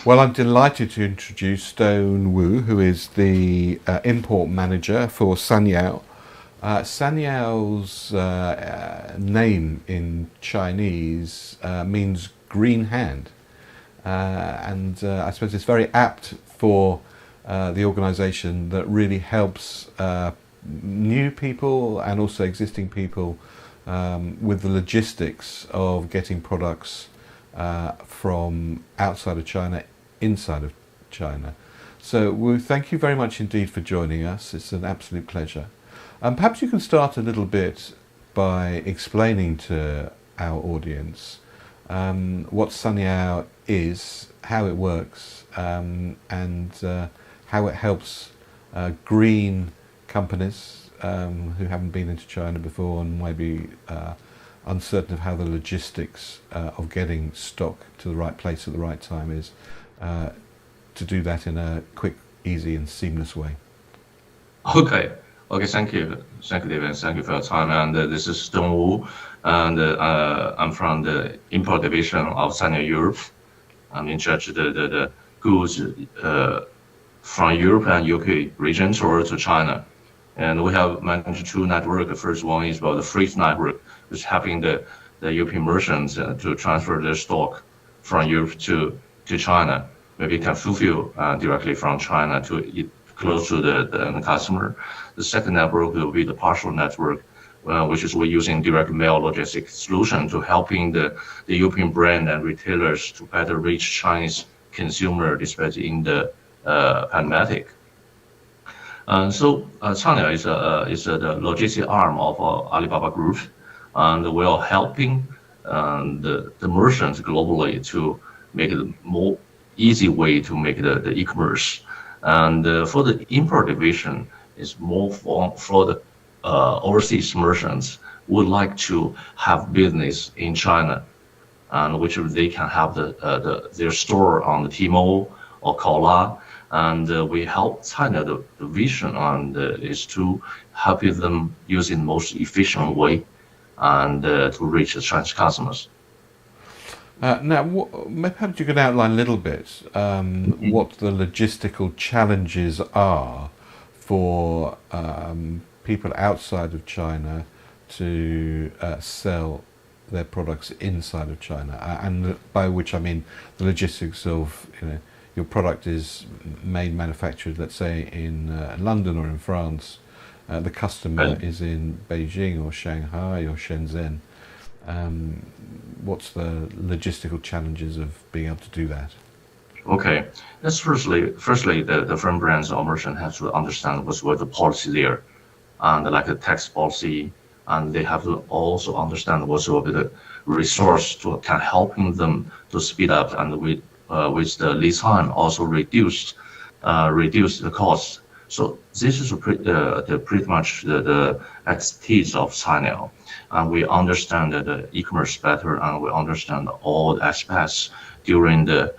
Well, I'm delighted to introduce Stone Wu, who is the import manager for Cainiao. Cainiao's name in Chinese means green hand, and I suppose it's very apt for the organisation that really helps new people and also existing people with the logistics of getting products from outside of China, inside of China. So Wu, thank you very much indeed for joining us. It's an absolute pleasure. Perhaps you can start a little bit by explaining to our audience what Cainiao is, how it works, and how it helps green companies who haven't been into China before and might be uncertain of how the logistics of getting stock to the right place at the right time is, to do that in a quick, easy and seamless way. Okay, thank you, David, thank you for your time. And this is Stone Wu, and I'm from the import division of Cainiao Europe. I'm in charge of the goods from Europe and UK regions or to China. And we have managed two networks. The first one is about the freight network, which is helping the European merchants to transfer their stock from Europe to China. Maybe can fulfill directly from China to close to the customer. The second network will be the partial network, which is we're using direct mail logistics solution to helping the European brand and retailers to better reach Chinese consumer, especially in the pandemic. So Cainiao is the logistic arm of Alibaba Group, and we are helping the merchants globally to make it more easy way to make the e-commerce. And for the import division, is more for the overseas merchants who would like to have business in China, and which they can have their store on the Tmall or Kola. And we help China the vision and is to help them using the most efficient way and to reach the Chinese customers. Now, perhaps you could outline a little bit what the logistical challenges are for people outside of China to sell their products inside of China, and by which I mean the logistics of, your product is made, manufactured, let's say in London or in France, the customer is in Beijing or Shanghai or Shenzhen. What's the logistical challenges of being able to do that? Okay, that's firstly the foreign brands or merchant has to understand what's the policy there, and like the tax policy, and they have to also understand what's the resource to can helping them to speed up and with the lead time also reduce the cost. So this is pretty much the expertise of Cainiao, and we understand the e-commerce better, and we understand all the aspects during the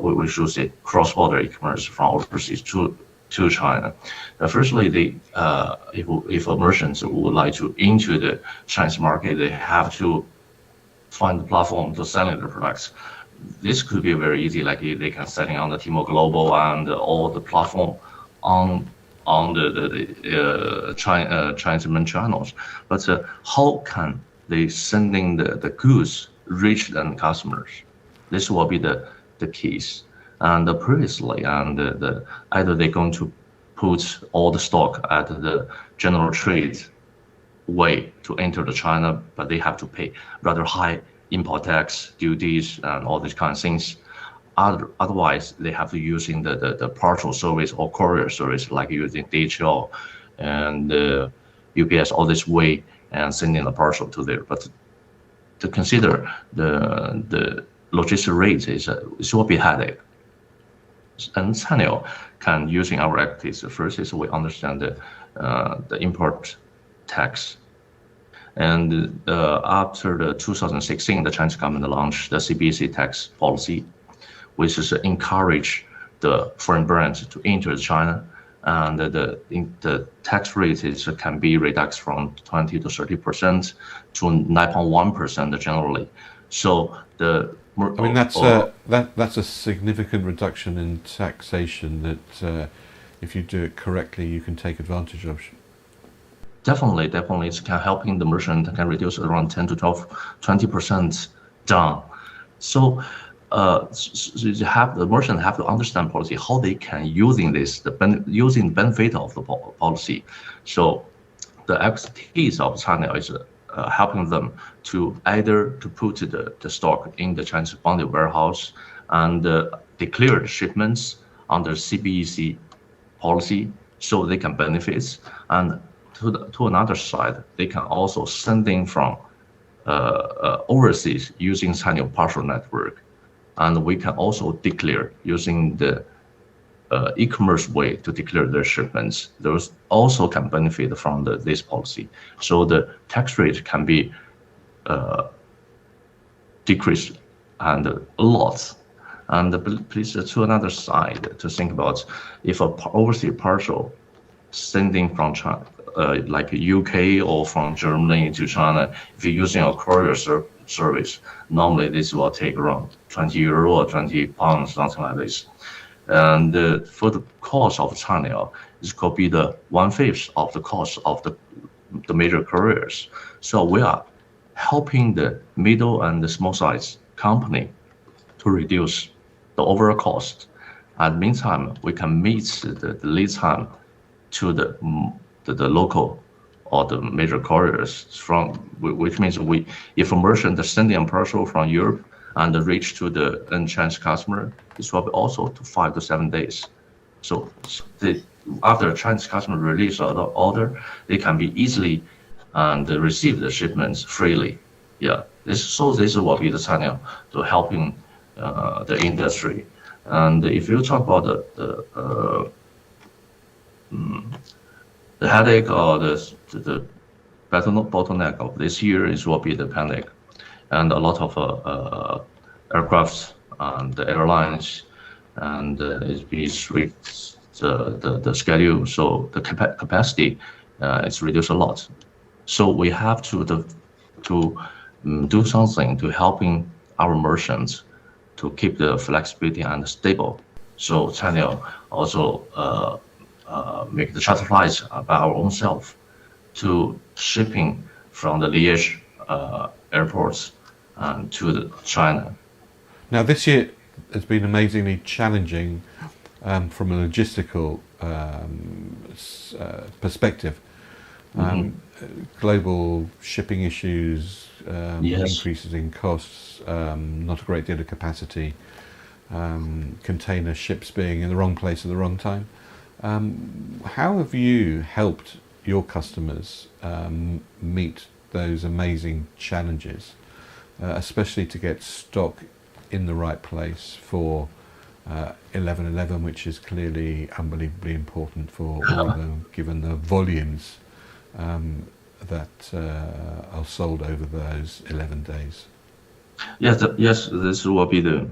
we should say cross-border e-commerce from overseas to China. Firstly, if a merchant would like to into the Chinese market, they have to find the platform to selling their products. This could be very easy, like they can setting on the Tmall Global and all the platform on the Chinese main channels. But how can they sending the goods reach the customers? This will be the keys. And previously, and either they're going to put all the stock at the general trade way to enter the China, but they have to pay rather high import tax, duties, and all these kind of things. Otherwise, they have to using the partial service or courier service, like using DHL and UPS, all this way, and sending the parcel to there. But to consider the logistic rate is will be headache. And Cainiao can using our activities. First is we understand the import tax. And after the 2016, the Chinese government launched the CBC tax policy, which is encourage the foreign brands to enter China, and the tax rate can be reduced from 20 to 30% to 9.1% generally. So the I mean, that's a significant reduction in taxation that, if you do it correctly, you can take advantage of. Definitely, it's can helping the merchant can reduce around 10 to 12, 20% down. So, the merchant have to understand policy how they can using this using benefit of the policy. So, the expertise of China is helping them to either to put the stock in the Chinese bonded warehouse and declare the shipments under CBEC policy so they can benefit. And to another side, they can also sending from overseas using Cainiao partial network. And we can also declare using the e-commerce way to declare their shipments. Those also can benefit from this policy. So the tax rate can be decreased and a lot. And please, to another side to think about, if a overseas parcel sending from China, like UK or from Germany to China, if you're using a courier service, normally this will take around 20 euro or 20 pounds, something like this. And for the cost of China, it could be the 1/5 of the cost of the major couriers. So we are helping the middle and the small size company to reduce the overall cost. At meantime, we can meet the lead time to the local or the major couriers from, which means if a merchant is sending a parcel from Europe and reach to the end Chinese customer, this will be also to 5 to 7 days. So after Chinese customer release the order, they can be easily and receive the shipments freely. Yeah, this will be the channel to helping the industry. And if you talk about the headache or the bottleneck of this year will be the pandemic, and a lot of aircrafts and the airlines, and it be strict the schedule, so the capacity is reduced a lot. So we have to do something to helping our merchants to keep the flexibility and stable. So China also make the charter flights by our own self to shipping from the Liège airports to China. Now, this year has been amazingly challenging from a logistical perspective. Global shipping issues, Yes. increases in costs, not a great deal of capacity, container ships being in the wrong place at the wrong time. How have you helped your customers meet those amazing challenges, especially to get stock in the right place for 11/11, which is clearly unbelievably important for all of them, given the volumes that are sold over those 11 days? Yes, this will be the.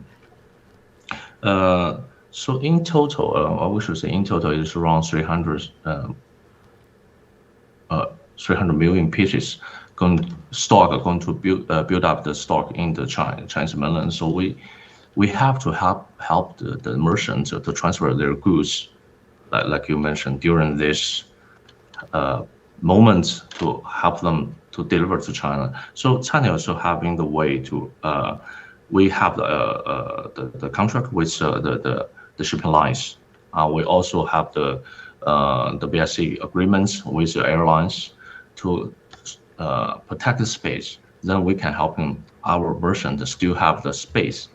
So in total, we should say in total it's around 300 million pieces going to build up the stock in the Chinese mainland. So we have to help the merchants to transfer their goods, like you mentioned, during this moment, to help them to deliver to China. So China also having the way to we have the contract with the shipping lines. We also have the BSC agreements with the airlines to protect the space. Then we can help our merchant to still have the space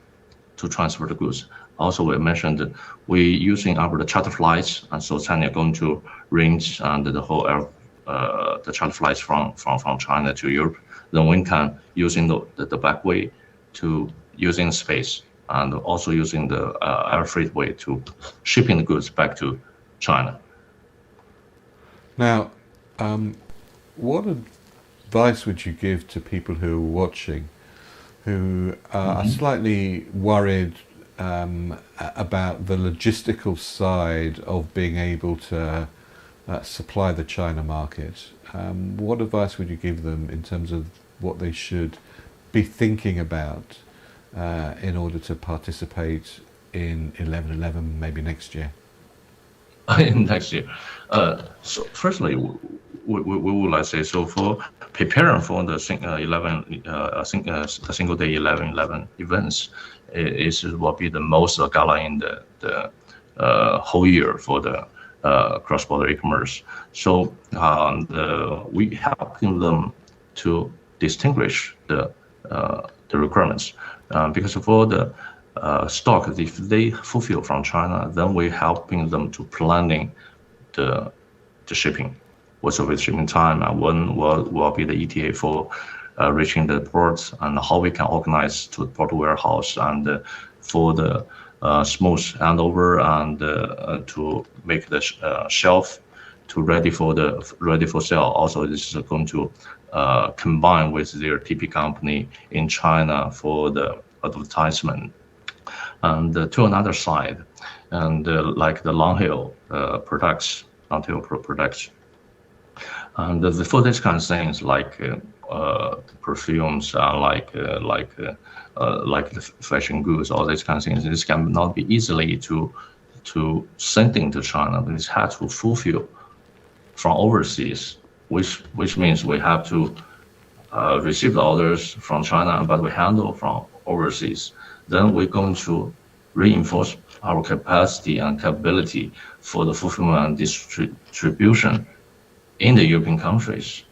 to transfer the goods. Also, we mentioned that we using the charter flights, and so China going to range and the whole the charter flights from China to Europe. Then we can using the back way to using space, and also using the air freight way to shipping the goods back to China. Now, what advice would you give to people who are watching, who are slightly worried about the logistical side of being able to supply the China market? What advice would you give them in terms of what they should be thinking about in order to participate in 11.11 maybe next year? Next year. So firstly, we would like to say, so for preparing for the 11, the single day 11.11 events, it will be the most gala in the whole year for the cross-border e-commerce. So we helping them to distinguish the requirements, because for the stock, if they fulfill from China, then we're helping them to planning the shipping, what's the shipping time, and when will be the ETA for reaching the ports, and how we can organize to the port warehouse, and for the smooth handover, and to make the shelf to ready for sale. Also, this is going to combine with their TP company in China for the advertisement. And to another side, and like the long tail products, and for these kind of things like perfumes, like the fashion goods, all these kind of things, this cannot be easily to sending to China, but it has to fulfill from overseas, which means we have to receive the orders from China, but we handle from overseas. Then we're going to reinforce our capacity and capability for the fulfillment and distribution in the European countries.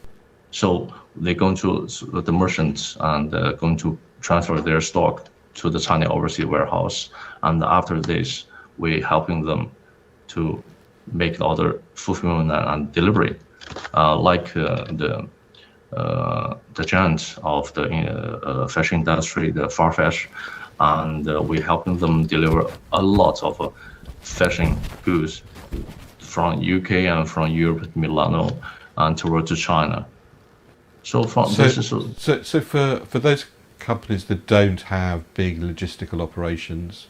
So they're going to, the merchants, and going to transfer their stock to the China overseas warehouse. And after this, we're helping them to make the order fulfillment and delivery, like the giant of the fashion industry, the Farfetch, and we're helping them deliver a lot of fashion goods from UK and from Europe, Milano, and toward to China. So for those companies that don't have big logistical operations,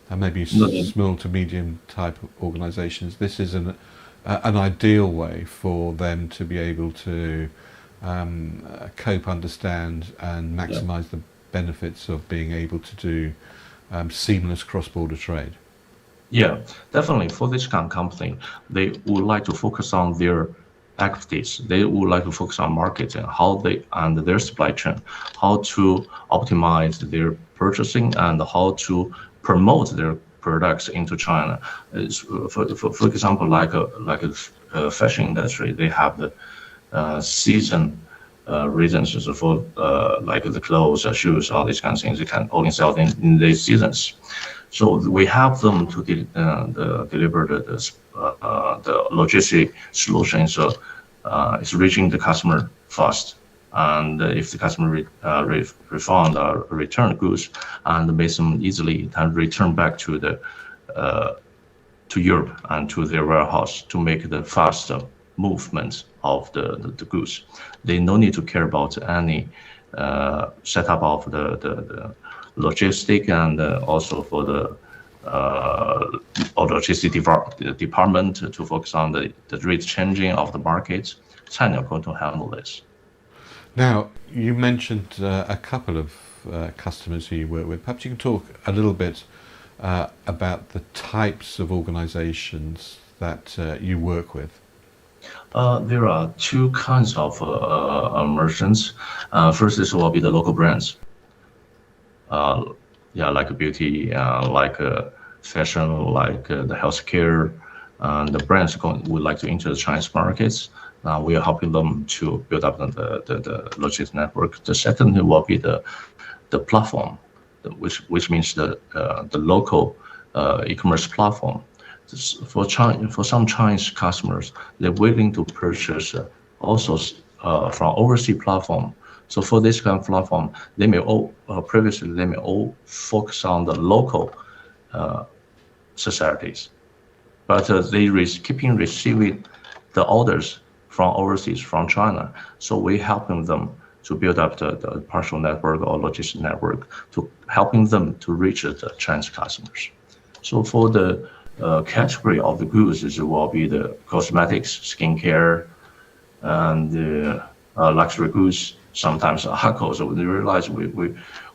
and maybe small to medium type organizations, this is an ideal way for them to be able to cope, understand, and maximize the benefits of being able to do seamless cross-border trade. Yeah, definitely. For this kind of company, they would like to focus on their activities. They would like to focus on marketing, and their supply chain, how to optimize their purchasing, and how to promote their products into China. For example, like a fashion industry, they have the season reasons for like the clothes, shoes, all these kind of things. They can only sell in these seasons. So we help them to deliver the logistic solution. So it's reaching the customer fast. And if the customer refund or return goods, and make them easily and return back to Europe and to their warehouse to make the fast movement of the goods. They no need to care about any setup of the logistic, and also for the logistic department to focus on the rate changing of the markets. China is going to handle this. Now, you mentioned a couple of customers who you work with. Perhaps you can talk a little bit about the types of organizations that you work with. There are two kinds of merchants. First, this will be the local brands. Like beauty, like fashion, like the healthcare, and the brands would like to enter the Chinese markets. We are helping them to build up the logistics network. The second will be the platform, which means the local e-commerce platform. For some Chinese customers, they're willing to purchase also from overseas platform. So for this kind of platform, they may all focus on the local societies, but they keeping receiving the orders from overseas, from China. So we're helping them to build up the partial network or logistic network, to helping them to reach the Chinese customers. So for the category of the goods, it will be the cosmetics, skincare, and luxury goods. Sometimes alcohol. So we realize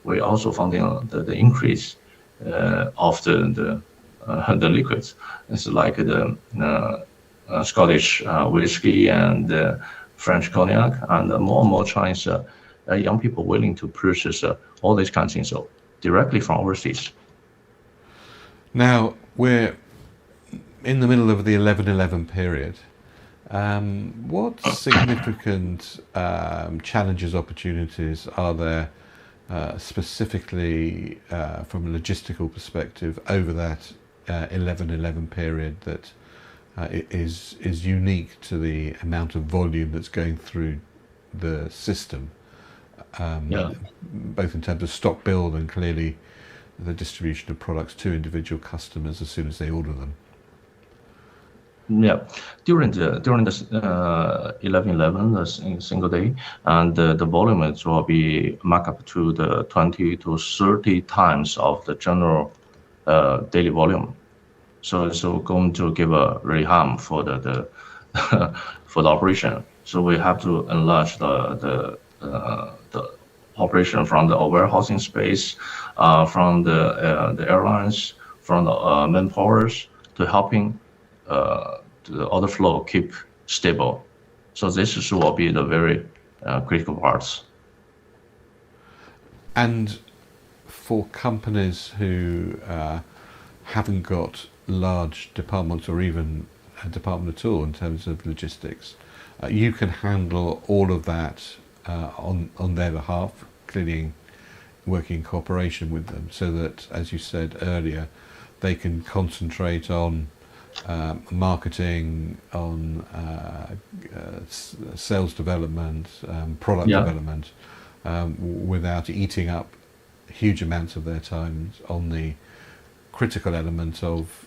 we also found the increase of the liquids. It's like the Scottish whiskey and French cognac, and more and more Chinese young people willing to purchase all these kinds of things so directly from overseas. Now we're in the middle of the 11/11 period. What significant challenges, opportunities are there specifically from a logistical perspective over that 11/11 period that is unique to the amount of volume that's going through the system, both in terms of stock build and clearly the distribution of products to individual customers as soon as they order them? Yeah, during the 11/11, the single day, and the volume will be marked up to the 20 to 30 times of the general daily volume. So it's going to give a really harm for the for the operation. So we have to enlarge the operation from the warehousing space, from the airlines, from the manpowers to helping the order flow keep stable. So this will be the very critical parts. And for companies who haven't got large departments or even a department at all in terms of logistics, you can handle all of that on their behalf, clearly working in cooperation with them, so that, as you said earlier, they can concentrate on marketing, on sales development, product development, without eating up huge amounts of their time on the critical element of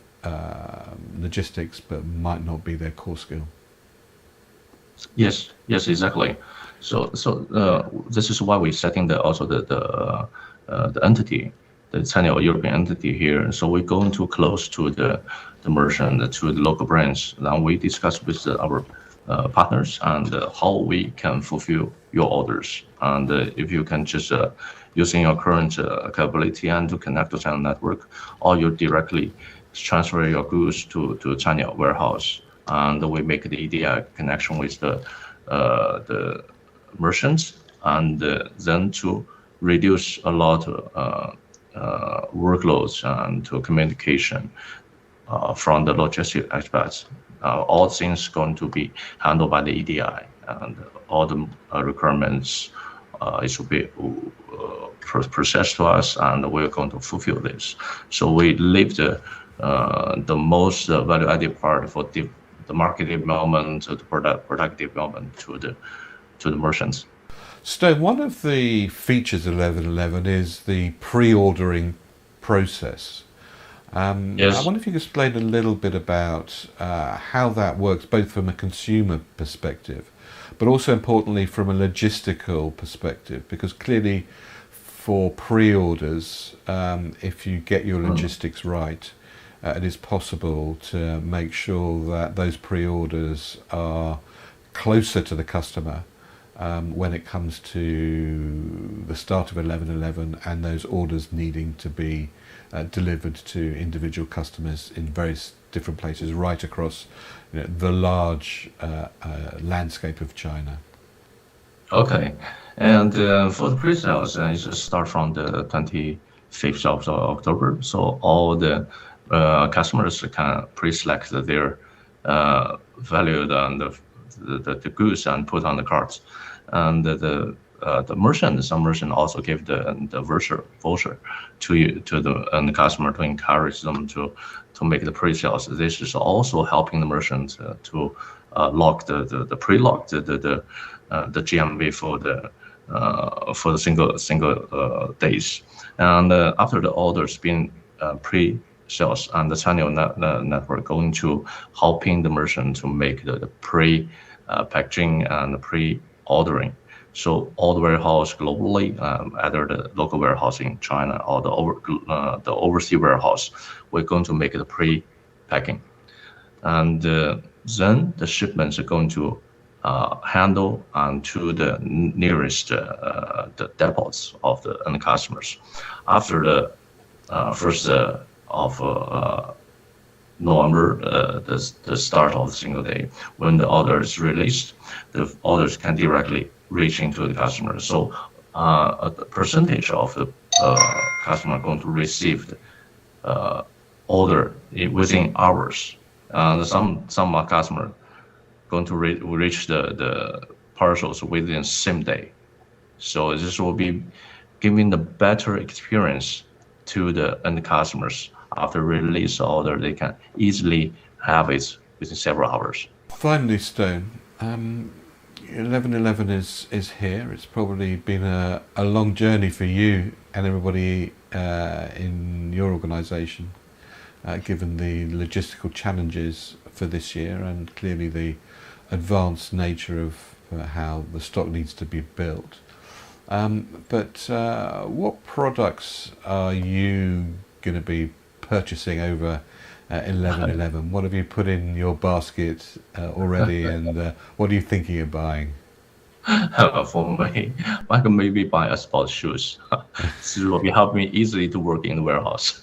logistics, but might not be their core skill. Yes, exactly. So this is why we're setting the entity, the Cainiao European entity here. So we're going too close to the merchant, to the local brands. Then we discuss with our partners and how we can fulfill your orders. And if you can just using your current capability and to connect to China network, or you directly transfer your goods to Cainiao warehouse, and we make the EDI connection with the merchants, and then to reduce a lot workloads and to communication from the logistic aspects. All things going to be handled by the EDI, and all the requirements it should be processed to us, and we're going to fulfill this. So we leave the most value-added part for the market development, the product development to the merchants. Stone, one of the features of 11/11 is the pre-ordering process. Yes. I wonder if you could explain a little bit about how that works, both from a consumer perspective, but also importantly from a logistical perspective, because clearly for pre-orders, if you get your logistics right, it is possible to make sure that those pre-orders are closer to the customer when it comes to the start of 11/11 and those orders needing to be delivered to individual customers in various different places right across the large landscape of China. Okay, and for the pre-sales, it should start from the 25th of October. So all the customers can pre-select their valued and the goods and put on the carts, and some merchant also give the voucher to the end customer to encourage them to make the pre-sales. This is also helping the merchant to lock the pre-lock the GMV for the single days, and after the orders being pre-sales, and the Cainiao network going to helping the merchant to make the pre-packaging and the pre-ordering. So all the warehouse globally, either the local warehouse in China or the overseas warehouse, we're going to make the pre-packing, and then the shipments are going to handle and to the nearest the depots of the end customers. After the first of November, the start of the single day, when the order is released, the orders can directly reach into the customer. So a percentage of the customer going to receive the order within hours. Some customer going to reach the parcels within same day. So this will be giving the better experience to the end customers. After release order, they can easily have it within several hours. Finally, Stone, 11.11 is here. It's probably been a long journey for you and everybody in your organisation, given the logistical challenges for this year and clearly the advanced nature of how the stock needs to be built. But what products are you going to be purchasing over 11.11? What have you put in your basket already, and what are you thinking of buying? For me, I can maybe buy a sports shoes. This will be help me easily to work in the warehouse.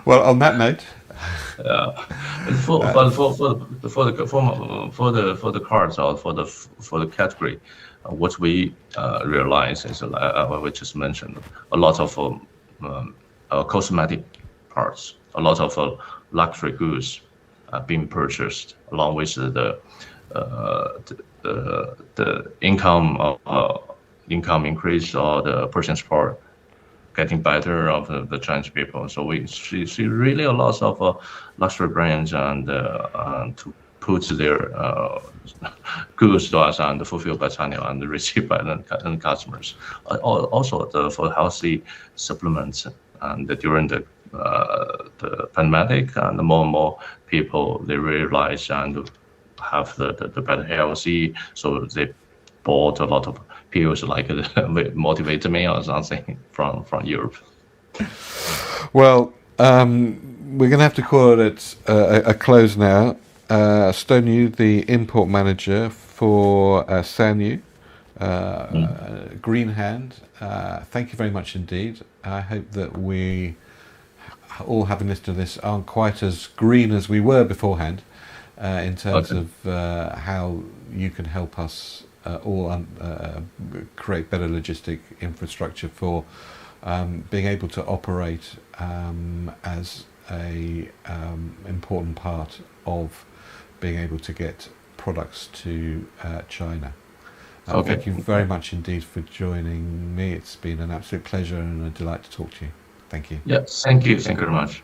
Well, on that note, For the cards or for the category, what we realize is what we just mentioned, a lot of cosmetic parts, a lot of luxury goods being purchased, along with the income increase or the purchasing power getting better of the Chinese people. So we see really a lot of luxury brands and to put their goods to us and fulfilled by Cainiao and received by the customers. Also for healthy supplements, and during the pandemic, and more and more people they realize and have the better healthy, so they bought a lot of pills like multivitamin or something from Europe. well, we're going to have to call it a close now. Stone Yu, the import manager for Sanyu, Green Hand, thank you very much indeed. I hope that we all having listened to this aren't quite as green as we were beforehand in terms of how you can help us all create better logistic infrastructure for being able to operate as a important part of being able to get products to China. Thank you very much indeed for joining me. It's been an absolute pleasure and a delight to talk to you. Thank you. Yes, thank you very much.